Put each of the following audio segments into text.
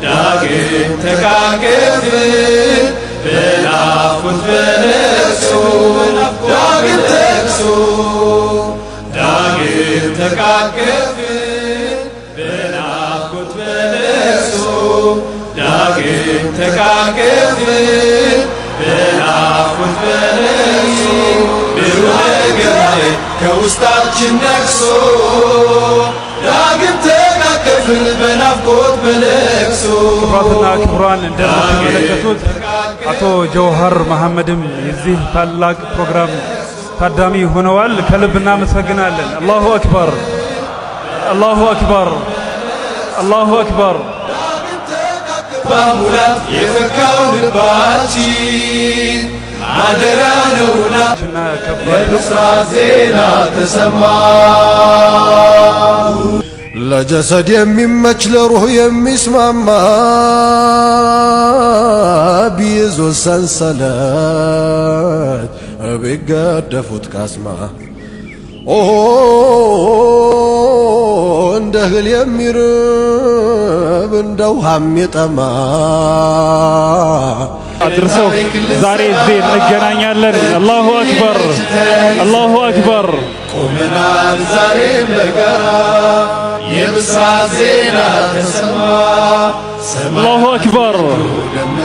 ዳግም ተቃቀፍን በናፍቆት በለቅሶ ዳግም ተቅሶ ዳግም ተቃቀፍን በናፍቆት በለቅሶ ዳግም ተቃቀፍን በናፍቆት በለቅሶ ብሩህ ነገር ከውስጣችን ነግሶ ዳግም ተቃቀፍን በናፍቆት በለቅሶ። ክቡራትና ክቡራን እንደምትመለከቱት አቶ ጀውሃር መሐመድም የዚህ ታላቅ ፕሮግራም ታዳሚ ሆነዋል። ከልብ እናመሰግናለን። አላሁ አክበር፣ አላሁ አክበር፣ አላሁ አክበር። በሙላት የፈካው ልባችን ማደራ ነውና የምስራች ዜና ተሰማ። ለጀሰድ የሚመች ለሩህ የሚስማማ ቢይዞ ሰንሰለት ቢገደፉት ካስማ እንደ እህል የሚርብ እንደ ውሃ የሚጠማ አድርሰው ዛሬ እዚህ እንገናኛለን። አላሁ አክበር፣ አላሁ አክበር። ቆመናል ዛሬም በጋራ የምስራች ዜና ተሰማ። አላሁ አክበር፣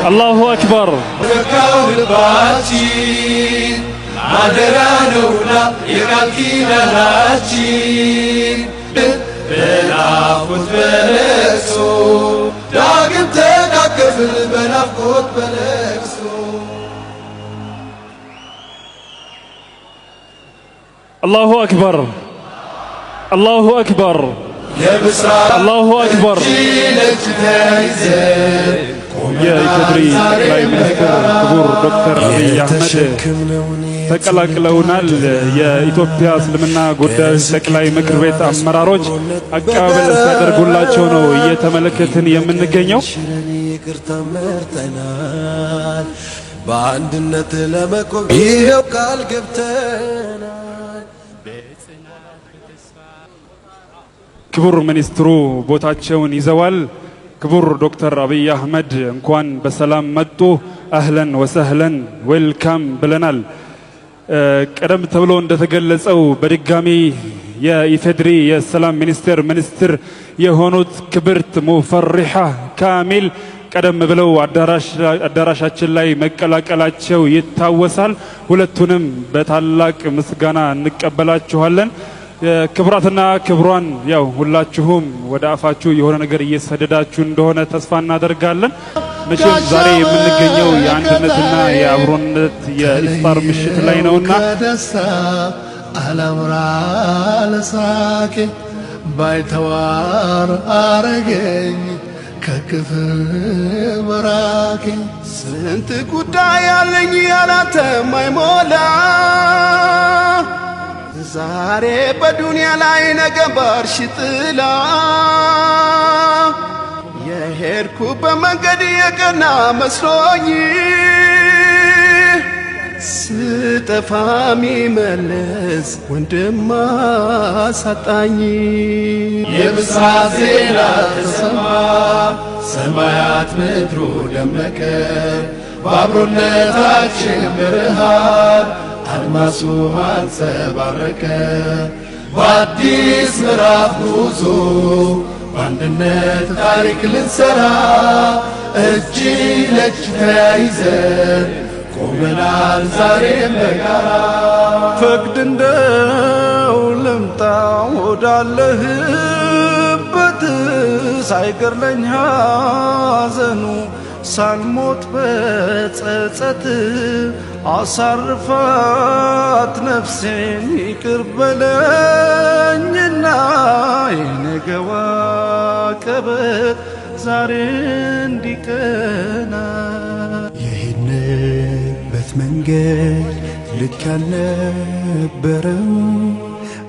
አላሁ አክበር። የፈካው ልባችን ማደራ ነውና የቃል ኪዳናችን በናፍቆት በለቅሶ ዳግም ተቃቀፍን በናፍቆት በለቅሶ። አላሁ አክበር፣ አላሁ አክበር፣ አላሁ አክበር። የኢፌዴሪ ጠቅላይ ሚኒስትር ክቡር ዶክተር አብይ አህመድ ተቀላቅለውናል። የኢትዮጵያ እስልምና ጉዳዮች ጠቅላይ ምክር ቤት አመራሮች አቀባበል ሲያደርጉላቸው ነው እየተመለከትን የምንገኘው። በአንድነት ለመቆም ይኸው ቃል ገብተናል። ክቡር ሚኒስትሩ ቦታቸውን ይዘዋል። ክቡር ዶክተር አብይ አህመድ እንኳን በሰላም መጡ። አህለን ወሰህለን ዌልካም ብለናል። ቀደም ተብሎ እንደተገለጸው በድጋሚ የኢፌዴሪ የሰላም ሚኒስትር የሆኑት ክብርት ሙፈሪሃ ካሚል ቀደም ብለው አዳራሻችን ላይ መቀላቀላቸው ይታወሳል። ሁለቱንም በታላቅ ምስጋና እንቀበላችኋለን። ክቡራትና ክቡራን ያው ሁላችሁም ወደ አፋችሁ የሆነ ነገር እየሰደዳችሁ እንደሆነ ተስፋ እናደርጋለን። መቼም ዛሬ የምንገኘው የአንድነትና የአብሮነት የኢፍጣር ምሽት ላይ ነውና አላምራ ለሳቄ ባይተዋር አረገኝ ከክፍ መራኬ ስንት ጉዳይ ያለኝ ያላንተ ማይሞላ ዛሬ በዱንያ ላይ ነገ ባርሽ ጥላ የሄድኩ በመንገድ የቀና መስሎኝ ስጠፋ ሚመለስ ወንድም አሳጣኝ። የምስራች ዜና ተሰማ፣ ሰማያት ምድሩ ደመቀ፣ በአብሮነታችን ብርሃን አድማሱ አንጸባረቀ። በአዲስ ምዕራፍ ጉዞ በአንድነት ታሪክ ልንሰራ እጅ ለእጅ ተያይዘን ቆመናል ዛሬም በጋራ። ፈቅድ እንደው ልምጣ ወዳለህበት ሳይገርለኝ ሐዘኑ ሳልሞት በጸጸት አሳርፋት ነፍሴን ይቅር በለኝና የነገዋ ቀበት ዛሬ እንዲቀና የሄድንበት መንገድ ልክ ያልነበረው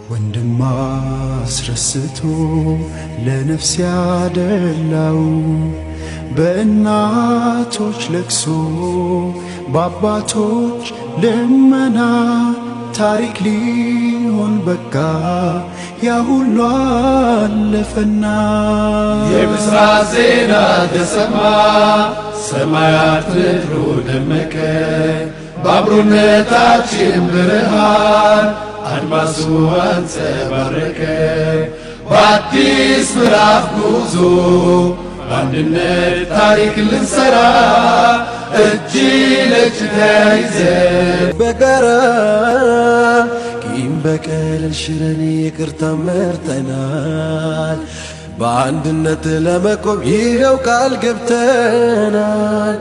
ወንድም አስረስቶ ለነፍስ ያደላው በእናቶች ለቅሶ በአባቶች ልመና ታሪክ ሊሆን በቃ ያ ሁሉ አለፈና የምስራች ዜና ተሰማ ሰማያት ምድሩ ደመቀ በአብሮነታችን ብርሃን አድማሱ አንጸባረቀ በአዲስ ምዕራፍ ጉዞ በአንድነት ታሪክ ልንሰራ እጅ ለእጅ ተያይዘን በጋራ ቂም በቀልን ሽረን ይቅርታ መርጠናል በአንድነት ለመቆም ይኸው ቃል ገብተናል።